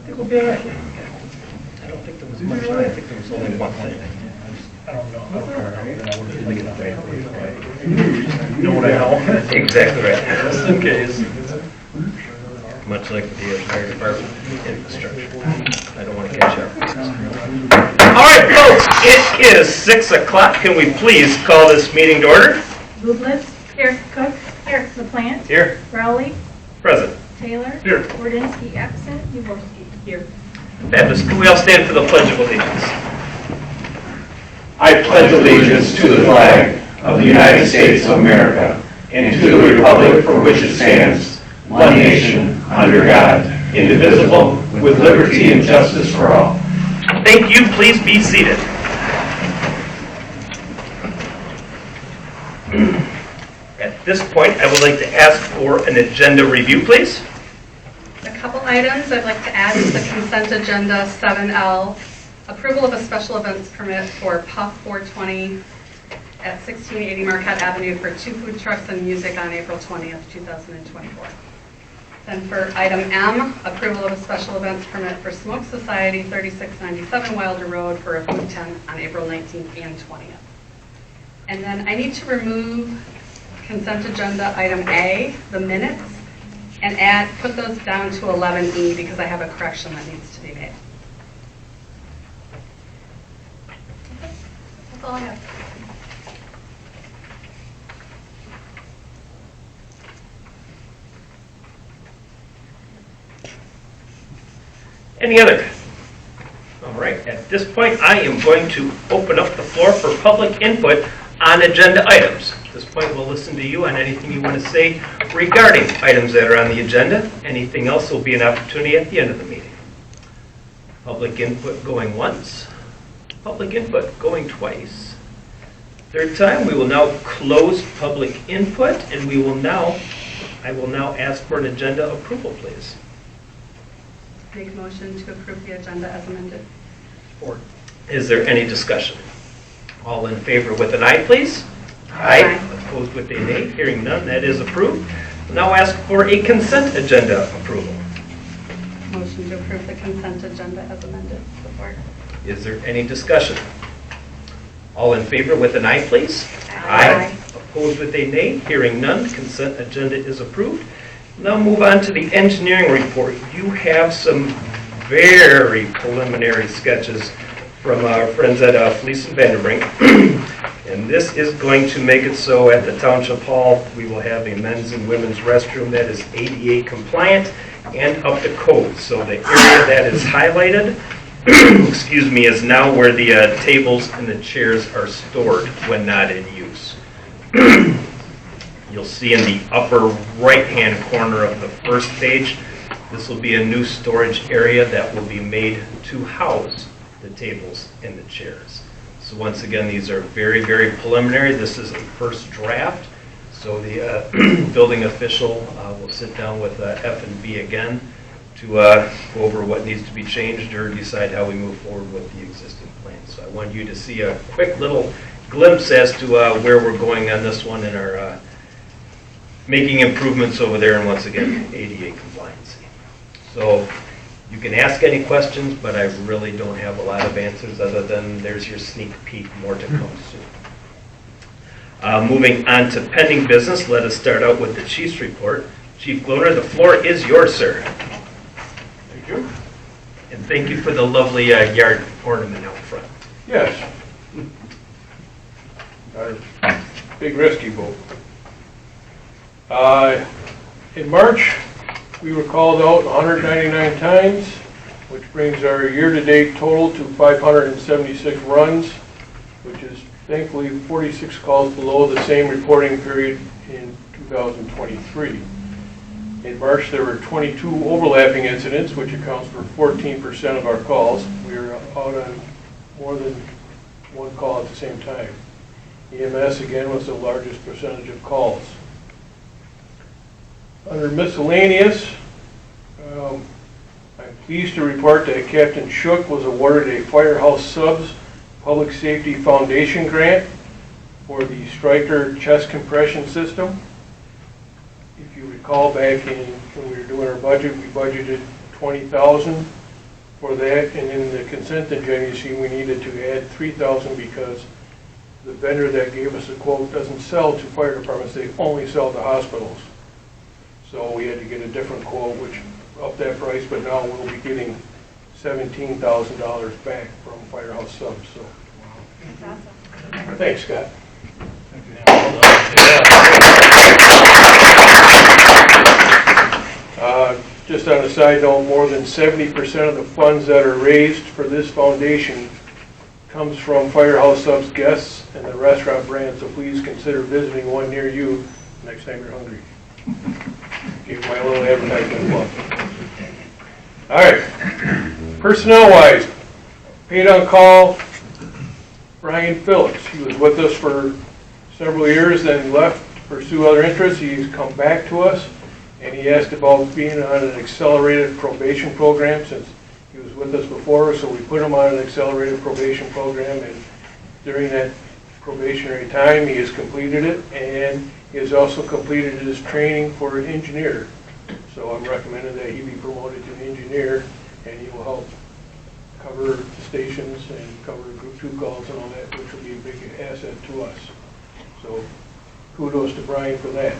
It will be all right. I don't think there was much. I think there was only one thing. I don't know. You know what I know? Exactly right. Just in case. Much like the fire department infrastructure. I don't want to catch up. All right, folks, it is 6 o'clock. Can we please call this meeting to order? Lublitz. Here. Cook. Here. LaPlante. Here. Rowley. Present. Taylor. Here. Wardinski absent. Jaworski. Here. Baptist, can we all stand for the Pledge of Allegiance? I pledge allegiance to the flag of the United States of America and to the republic for which it stands, one nation, under God, indivisible, with liberty and justice for all. Thank you. Please be seated. At this point, I would like to ask for an agenda review, please. A couple items I'd like to add to the consent agenda. 7L, approval of a special events permit for Puff 420 at 1680 Marquette Avenue for 2 food trucks and music on April 20th, 2024. Then for item M, approval of a special events permit for Smoke Society 3697 Wilder Road for a food tent on April 19th and 20th. And then I need to remove consent agenda item A, the minutes, and put those down to 11E because I have a correction that needs to be made. That's all I have. Any other? All right, at this point, I am going to open up the floor for public input on agenda items. At this point, we'll listen to you on anything you want to say regarding items that are on the agenda. Anything else will be an opportunity at the end of the meeting. Public input going once. Public input going twice. Third time, we will now close public input, and I will now ask for an agenda approval, please. Make a motion to approve the agenda as amended. Is there any discussion? All in favor with an aye, please. Aye. Opposed with a nay. Hearing none, that is approved. We'll now ask for a consent agenda approval. Motion to approve the consent agenda as amended. Support. Is there any discussion? All in favor with an aye, please. Aye. Opposed with a nay. Hearing none, consent agenda is approved. Now move on to the engineering report. You have some very preliminary sketches from our friends at Fleece and Vanderbrink. And this is going to make it so at the Township Hall, we will have a men's and women's restroom that is ADA compliant and up to code. So the area that is highlighted, excuse me, is now where the tables and the chairs are stored when not in use. You'll see in the upper right-hand corner of the first page, this will be a new storage area that will be made to house the tables and the chairs. So once again, these are very, very preliminary. This is a first draft. So the building official will sit down with F&B again to go over what needs to be changed or decide how we move forward with the existing plan. So I want you to see a quick little glimpse as to where we're going on this one and our making improvements over there, and once again, ADA compliancy. So you can ask any questions, but I really don't have a lot of answers other than there's your sneak peek, more to come soon. Moving on to pending business, let us start out with the Chief's report. Chief Gloner, the floor is yours, sir. Thank you. And thank you for the lovely yard ornament out front. Yes. Our big rescue boat. In March, we were called out 199 times, which brings our year-to-date total to 576 runs, which is thankfully 46 calls below the same reporting period in 2023. In March, there were 22 overlapping incidents, which accounts for 14% of our calls. We were out on more than one call at the same time. EMS, again, was the largest percentage of calls. Under miscellaneous, I'm pleased to report that Captain Shook was awarded a Firehouse Subs Public Safety Foundation grant for the Stryker chest compression system. If you recall back when we were doing our budget, we budgeted $20,000 for that, and in the consent agenda, you see we needed to add $3,000 because the vendor that gave us a quote doesn't sell to fire departments, they only sell to hospitals. So we had to get a different quote, which upped that price, but now we'll be getting $17,000 back from Firehouse Subs, so. Thanks, Scott. Just on a side note, more than 70% of the funds that are raised for this foundation comes from Firehouse Subs guests and the restaurant brand, so please consider visiting one near you next time you're hungry. Give my little advertisement plug. All right, personnel-wise, paid on call, Brian Phillips. He was with us for several years, then left to pursue other interests. He's come back to us, and he asked about being on an accelerated probation program since he was with us before, so we put him on an accelerated probation program, and during that probationary time, he has completed it, and he has also completed his training for an engineer. So I'm recommending that he be promoted to engineer, and he will help cover the stations and cover Group 2 calls and all that, which will be a big asset to us. So kudos to Brian for that.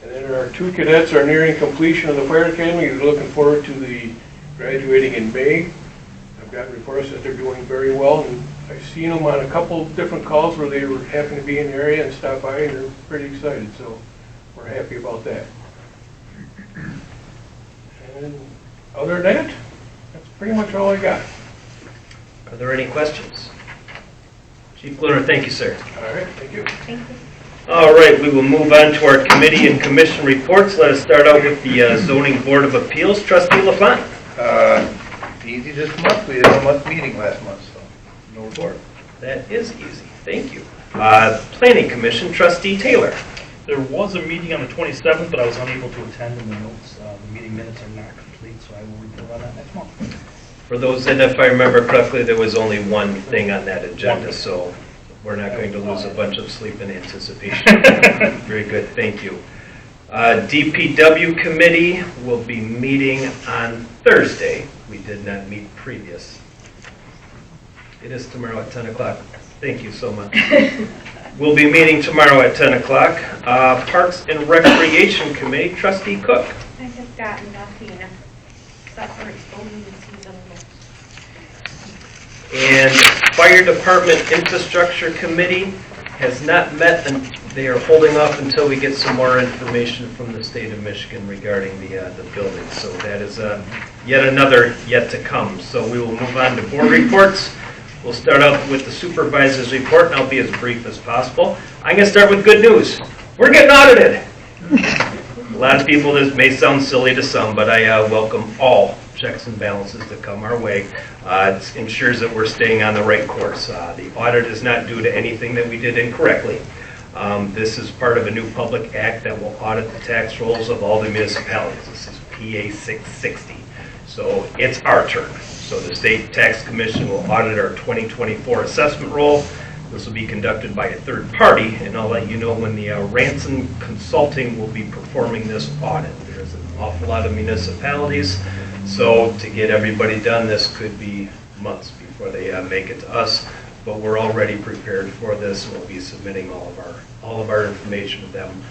And then our 2 cadets are nearing completion of the fire academy. We're looking forward to the graduating in May. I've gotten reports that they're doing very well, and I've seen them on a couple different calls where they were happen to be in the area and stop by, and they're pretty excited, so we're happy about that. And other than that, that's pretty much all I got. Are there any questions? Chief Glitter, thank you, sir. All right, thank you. Thank you. All right, we will move on to our committee and commission reports. Let us start out with the Zoning Board of Appeals. Trustee LaFont. Easy this month. We had a month meeting last month, so no report. That is easy. Thank you. Planning Commission. Trustee Taylor. There was a meeting on the 27th, but I was unable to attend, and the notes, the meeting minutes are not complete, so I will report on that next month. For those that, if I remember correctly, there was only one thing on that agenda, so we're not going to lose a bunch of sleep in anticipation. Very good. Thank you. DPW Committee will be meeting on Thursday. We did not meet previous. It is tomorrow at 10 o'clock. Thank you so much. We'll be meeting tomorrow at 10 o'clock. Parks and Recreation Committee, Trustee Cook. I have gotten nothing except for exploding the season. And Fire Department Infrastructure Committee has not met, and they are holding off until we get some more information from the state of Michigan regarding the building. So that is yet another yet to come. So we will move on to board reports. We'll start out with the supervisor's report, and I'll be as brief as possible. I'm going to start with good news. We're getting audited. A lot of people, this may sound silly to some, but I welcome all checks and balances that come our way. It ensures that we're staying on the right course. The audit is not due to anything that we did incorrectly. This is part of a new public act that will audit the tax rolls of all the municipalities. This is PA 660. So it's our turn. So the State Tax Commission will audit our 2024 assessment roll. This will be conducted by a third party, and I'll let you know when the Ransom Consulting will be performing this audit. There's an awful lot of municipalities, so to get everybody done, this could be months before they make it to us. But we're already prepared for this. We'll be submitting all of our information to them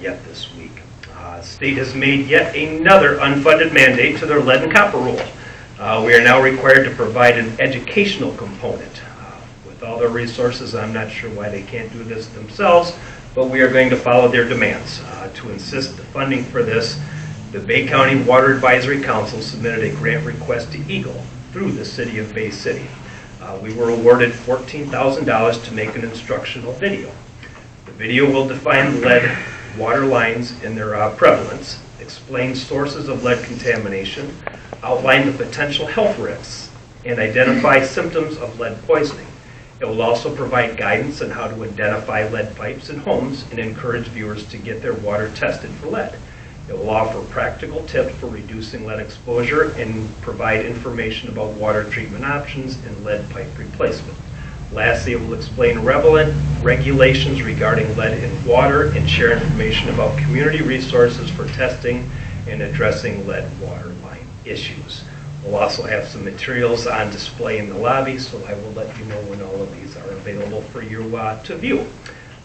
yet this week. State has made yet another unfunded mandate to their lead and copper rule. We are now required to provide an educational component. With all their resources, I'm not sure why they can't do this themselves, but we are going to follow their demands. To assist the funding for this, the Bay County Water Advisory Council submitted a grant request to Eagle through the City of Bay City. We were awarded $14,000 to make an instructional video. The video will define lead water lines and their prevalence, explain sources of lead contamination, outline the potential health risks, and identify symptoms of lead poisoning. It will also provide guidance on how to identify lead pipes in homes and encourage viewers to get their water tested for lead. It will offer practical tips for reducing lead exposure and provide information about water treatment options and lead pipe replacement. Lastly, it will explain regulations regarding lead in water and share information about community resources for testing and addressing lead water line issues. We'll also have some materials on display in the lobby, so I will let you know when all of these are available for you to view.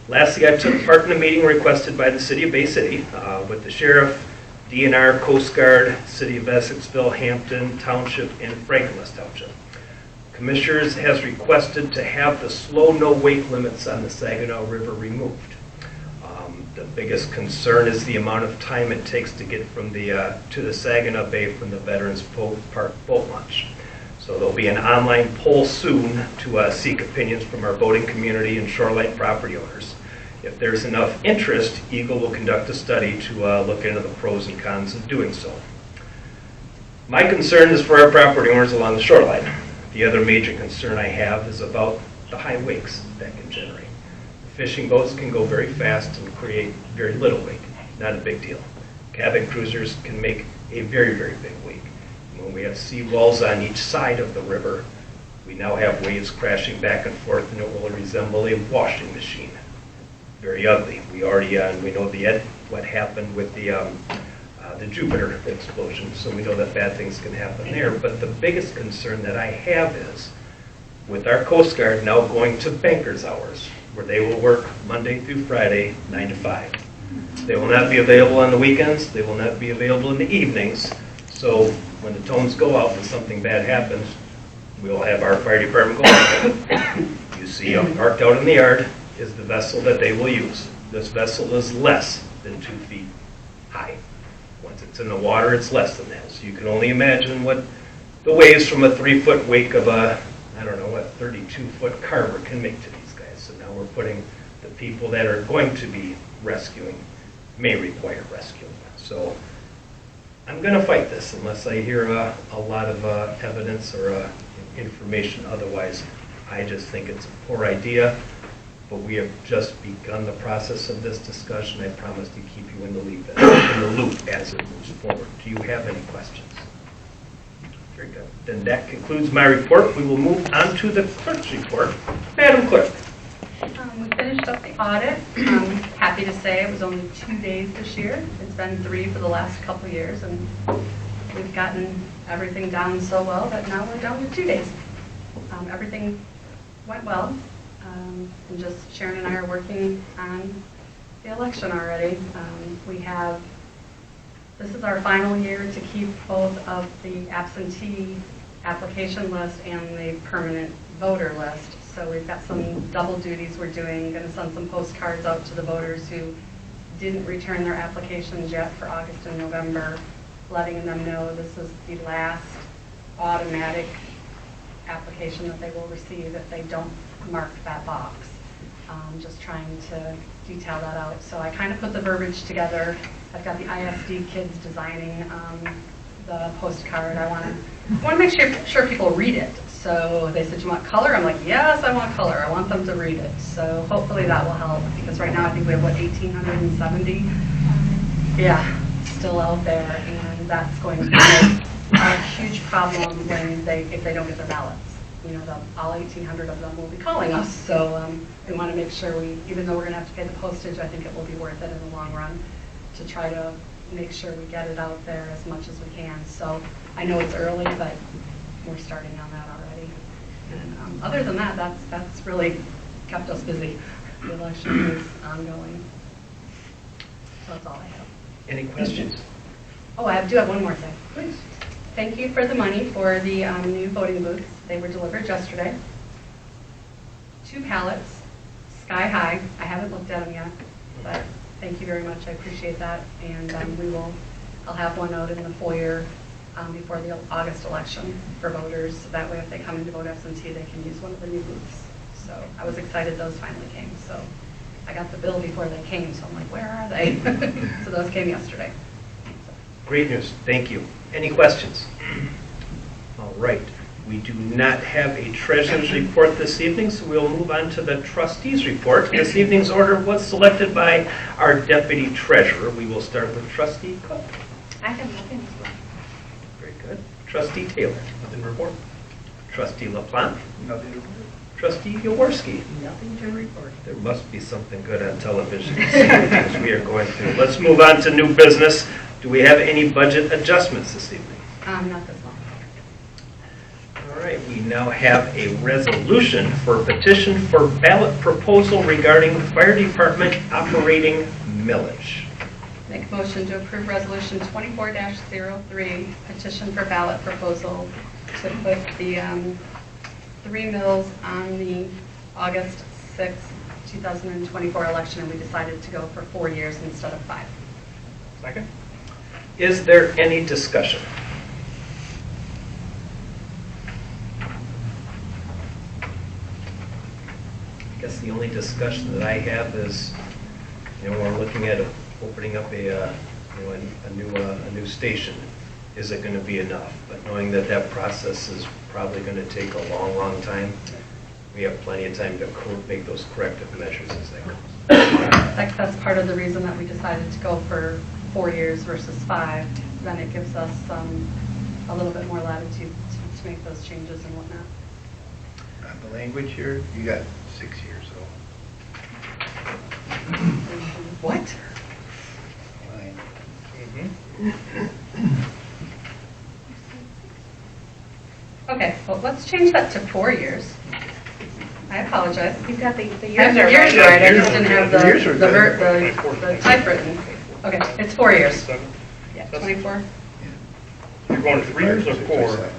Lastly, I took part in a meeting requested by the City of Bay City with the Sheriff, DNR, Coast Guard, City of Essexville, Hampton Township, and Franklin Township. Commissioners has requested to have the slow no wake limits on the Saginaw River removed. The biggest concern is the amount of time it takes to get from the to the Saginaw Bay from the Veterans Park boat launch. So there'll be an online poll soon to seek opinions from our boating community and shoreline property owners. If there's enough interest, Eagle will conduct a study to look into the pros and cons of doing so. My concern is for our property owners along the shoreline. The other major concern I have is about the high wakes that can generate. Fishing boats can go very fast and create very little wake, not a big deal. Cabin cruisers can make a very, very big wake. When we have sea walls on each side of the river, we now have waves crashing back and forth, and it will resemble a washing machine. Very ugly. We already we know what happened with the Jupiter explosion, so we know that bad things can happen there. But the biggest concern that I have is with our Coast Guard now going to bankers' hours, where they will work Monday through Friday, 9 to 5. They will not be available on the weekends. They will not be available in the evenings. So when the tones go out and something bad happens, we will have our fire department go. You see parked out in the yard is the vessel that they will use. This vessel is less than 2 feet high. Once it's in the water, it's less than that. So you can only imagine what the waves from a 3-foot wake of a, 32-foot carver can make to these guys. So now we're putting the people that are going to be rescuing, may require rescuing. So I'm going to fight this unless I hear a lot of evidence or information otherwise. I just think it's a poor idea, but we have just begun the process of this discussion. I promise to keep you in the loop as it moves forward. Do you have any questions? Very good. Then that concludes my report. We will move on to the clerk's report. Madam Clerk. We finished up the audit. Happy to say it was only 2 days this year. It's been 3 for the last couple of years, and we've gotten everything down so well that now we're down to 2 days. Everything went well. And just Sharon and I are working on the election already. This is our final year to keep both of the absentee application list and the permanent voter list. So we've got some double duties we're doing. Going to send some postcards out to the voters who didn't return their applications yet for August and November, letting them know this is the last automatic application that they will receive if they don't mark that box. Just trying to detail that out. So I kind of put the verbiage together. I've got the ISD kids designing the postcard. I want to make sure people read it. So they said, "You want color?" I'm like, "Yes, I want color. I want them to read it." So hopefully that will help, because right now I think we have 1,870. Yeah, still out there, and that's going to be a huge problem if they don't get their ballots. All 1,800 of them will be calling us. So we want to make sure even though we're going to have to pay the postage, I think it will be worth it in the long run to try to make sure we get it out there as much as we can. So I know it's early, but we're starting on that already. And other than that, that's really kept us busy. The election is ongoing. So that's all I have. Any questions? Oh, I do have one more thing. Please. Thank you for the money for the new voting booths. They were delivered yesterday. 2 pallets, sky high. I haven't looked at them yet, but thank you very much. I appreciate that. And I'll have one out in the foyer before the August election for voters. So that way, if they come in to vote absentee, they can use one of the new booths. So I was excited those finally came. So I got the bill before they came, so I'm like, where are they? So those came yesterday. Great news. Thank you. Any questions? All right. We do not have a treasurer's report this evening, so we'll move on to the trustees' report. This evening's order was selected by our deputy treasurer. We will start with Trustee Cook. I have nothing to report. Very good. Trustee Taylor. Nothing to report. Trustee LaPlante. Nothing to report. Trustee Jaworski. Nothing to report. There must be something good on television to see the things we are going through. Let's move on to new business. Do we have any budget adjustments this evening? Not this one. All right, we now have a resolution for petition for ballot proposal regarding fire department operating millage. Make a motion to approve Resolution 24-03, petition for ballot proposal to put the 3 mills on the August 6th, 2024 election, and we decided to go for 4 years instead of 5. Second? Is there any discussion? I guess the only discussion that I have is, we're looking at opening up a new station. Is it going to be enough? But knowing that that process is probably going to take a long, long time, we have plenty of time to make those corrective measures as they come. That's part of the reason that we decided to go for 4 years versus 5. Then it gives us a little bit more latitude to make those changes and whatnot. On the language here, you got 6 years, so. What? Fine. Okay, well, let's change that to 4 years. I apologize. You've got the I have years the are years right. right, I just didn't have The years are the good. the typewritten. Okay, it's 4 years. 7. Yeah, 24. You're going to 3 years or 4?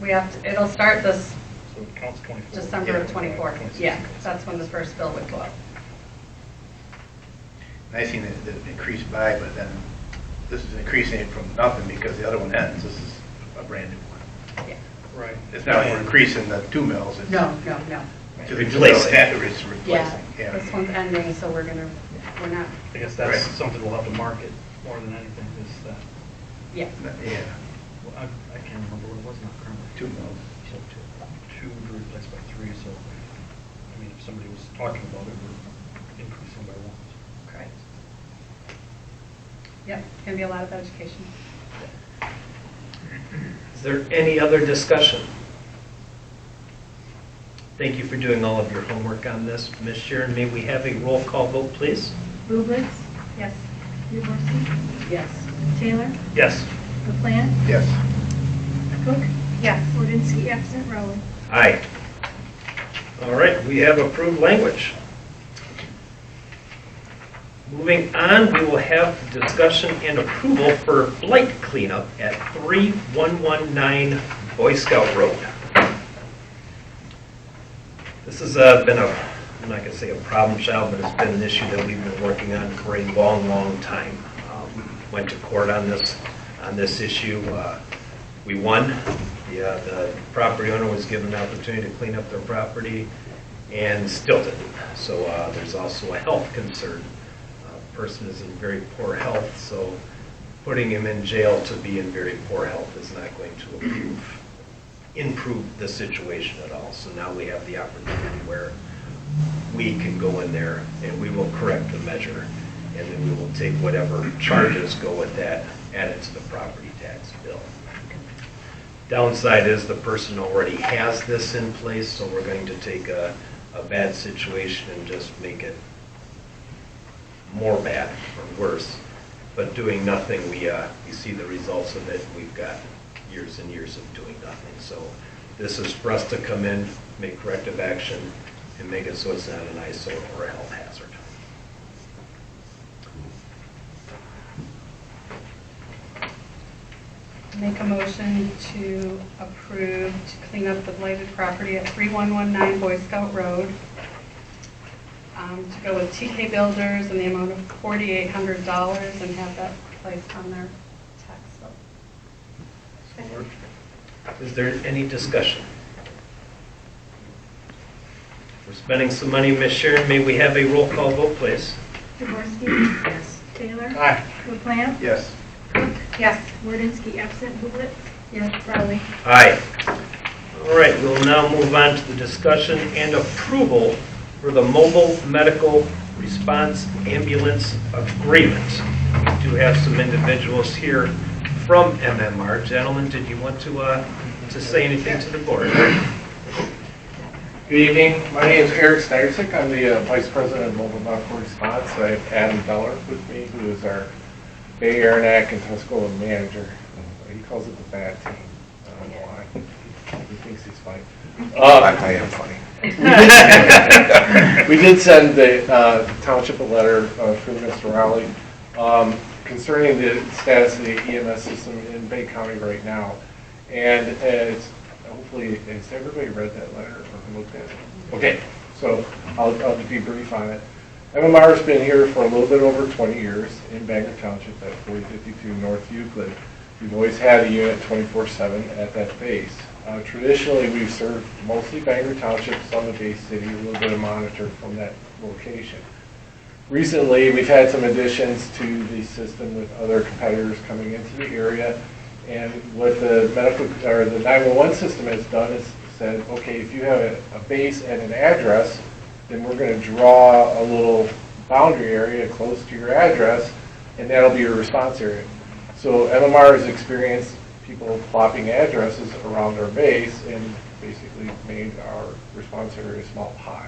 We have to, it'll start this So it counts 24. December of 24. Yeah, that's when the first bill would go up. I seen it increase by, but then this is increasing it from nothing because the other one ends. This is a brand new one. Yeah. Right. It's not we're increasing the 2 mills. It's No. to the Replacing. It's Yeah, replacing. this one's ending, so we're not, I guess that's Right. something we'll have to market more than anything, is that, yeah. Yeah, well, I can't remember what it was now currently. 2 mills. So 2 replaced by 3, so, I mean, if somebody was talking about it, we're increasing by 1. Correct. Yep, it's gonna be a lot of education. Is there any other discussion? Thank you for doing all of your homework on this. Ms. Sharon, may we have a roll call vote, please? Rubles, Yes. Jaworski, Yes. Taylor, Yes. LaPlante, Yes. Cook, Yes. Wodinski, absent, Rowley. Aye. All right, we have approved language. Moving on, we will have discussion and approval for blight cleanup at 3119 Boy Scout Road. This has been I'm not going to say a problem child, but it's been an issue that we've been working on for a long, long time. Went to court on this issue. We won. The property owner was given an opportunity to clean up their property and still didn't. So there's also a health concern. Person is in very poor health, so putting him in jail to be in very poor health is not going to improve the situation at all. So now we have the opportunity where we can go in there and we will correct the measure, and then we will take whatever charges go with that, add it to the property tax bill. Downside is the person already has this in place, so we're going to take a bad situation and just make it more bad or worse. But doing nothing, we see the results of it. We've got years and years of doing nothing. So this is for us to come in, make corrective action, and make it so it's not an eyesore or a health hazard. Make a motion to approve to clean up the blighted property at 3119 Boy Scout Road. To go with TK Builders in the amount of $4,800 and have that placed on their tax bill. Is there any discussion? We're spending some money, Ms. Sharon. May we have a roll call vote, please? Jaworski, yes. Taylor, Aye. LaPlante, Yes. Cook, Yes. Wodinski, absent, Hublet. Yes. Rowley. Aye. All right, we'll now move on to the discussion and approval for the mobile medical response ambulance agreement. We do have some individuals here from MMR. Gentlemen, did you want to say anything to the board? Good evening. My name is Eric Snydersick. I'm the Vice President of Mobile Medical Response. I have Adam Beller with me, who is our Bay, Aranac, and Tuscola manager. He calls it the bad team. I don't know why. He thinks he's funny. I am funny. We did send the township a letter through Mr. Rowley concerning the status of the EMS system in Bay County right now. And it's hopefully, has everybody read that letter or looked at it? Okay, so I'll be brief on it. MMR has been here for a little bit over 20 years in Bangor Township at 4052 North Euclid. We've always had a unit 24/7 at that base. Traditionally, we've served mostly Bangor Township, some of Bay City, a little bit of monitor from that location. Recently, we've had some additions to the system with other competitors coming into the area. And what the medical or the 911 system has done is said, okay, if you have a base and an address, then we're going to draw a little boundary area close to your address, and that'll be your response area. So MMR has experienced people plopping addresses around our base and basically made our response area a small pie.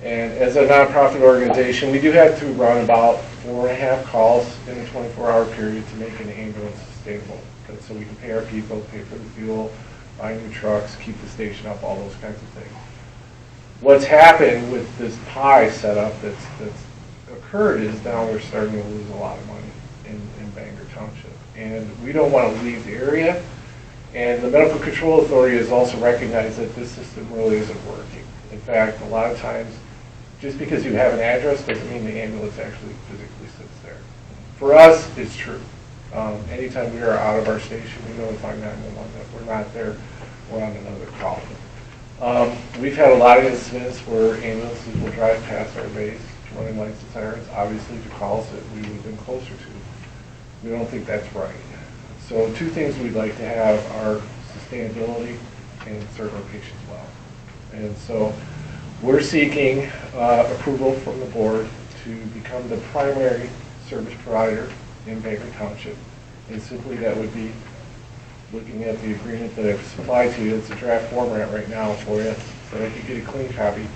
And as a nonprofit organization, we do have to run about 4.5 calls in a 24-hour period to make an ambulance sustainable. And so we can pay our people, pay for the fuel, buy new trucks, keep the station up, all those kinds of things. What's happened with this pie setup that's occurred is now we're starting to lose a lot of money in Bangor Township. And we don't want to leave the area. And the Medical Control Authority has also recognized that this system really isn't working. In fact, a lot of times, just because you have an address doesn't mean the ambulance actually physically sits there. For us, it's true. Anytime we are out of our station, we notify 911 that we're not there, we're on another call. We've had a lot of incidents where ambulances will drive past our base, running lights and sirens, obviously to calls that we would have been closer to. We don't think that's right. So two things we'd like to have are sustainability and serve our patients well. And so we're seeking approval from the board to become the primary service provider in Bangor Township. And simply that would be looking at the agreement that I've supplied to you. It's a draft format right now for you, so that I can get a clean copy.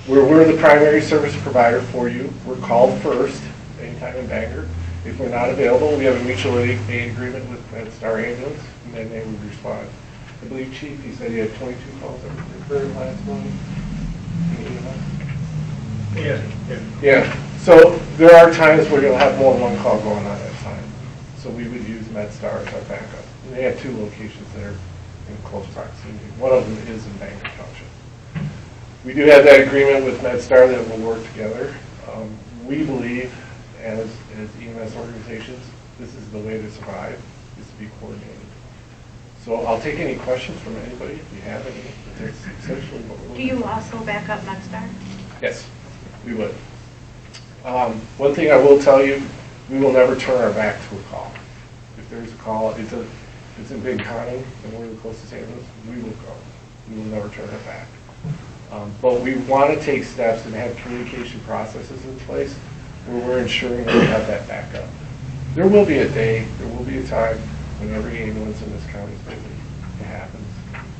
We're the primary service provider for you. We're called first anytime in Bangor. If we're not available, we have a mutual aid agreement with MedStar Ambulance, and then they would respond. I believe, Chief, he said he had 22 calls that were referred last month. Yeah. So there are times where you'll have more than one call going on at a time. So we would use MedStar as our backup. And they have 2 locations that are in close proximity. One of them is in Bangor Township. We do have that agreement with MedStar that will work together. We believe, as EMS organizations, this is the way to survive, is to be coordinated. So I'll take any questions from anybody if you have any. That's essentially what we're looking Do you for. also back up MedStar? Yes, we would. One thing I will tell you, we will never turn our back to a call. If there's a call, if it's in Big County and we're the closest ambulance, we will go. We will never turn our back. But we want to take steps and have communication processes in place where we're ensuring that we have that backup. There will be a day, there will be a time when every ambulance in this county is busy. It happens.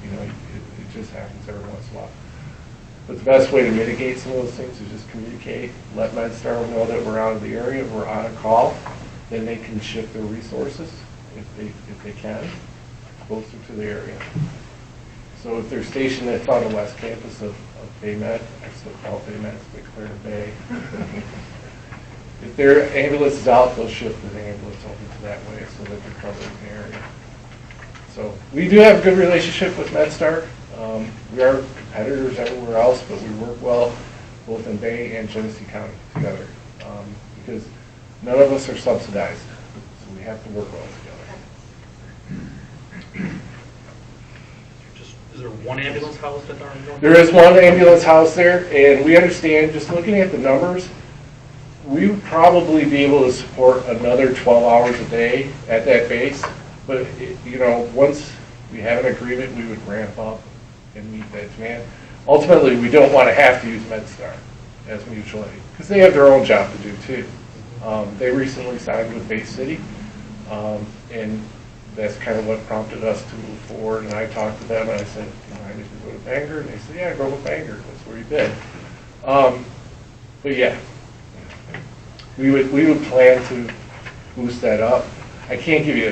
You know, it just happens every once in a while. But the best way to mitigate some of those things is just communicate, let MedStar know that we're out of the area, we're on a call, then they can shift their resources, if they can, closer to the area. So if they're stationed at on the west campus of Baymed, I still call it Baymed, it's Big Clear Bay. If their ambulance is out, they'll shift the ambulance over to that way so that they're covering the area. So we do have a good relationship with MedStar. We are competitors everywhere else, but we work well both in Bay and Genesee County together because none of us are subsidized, so we have to work well together. Is there one ambulance house at our? There is one ambulance house there, and we understand, just looking at the numbers, we would probably be able to support another 12 hours a day at that base. But, you know, once we have an agreement, we would ramp up and meet that demand. Ultimately, we don't want to have to use MedStar as mutual aid because they have their own job to do too. They recently signed with Bay City, and that's kind of what prompted us to move forward. And I talked to them, and I said, you know, I need to go to Bangor, and they said, yeah, go to Bangor, that's where you've been. But yeah, we would plan to boost that up. I can't give you a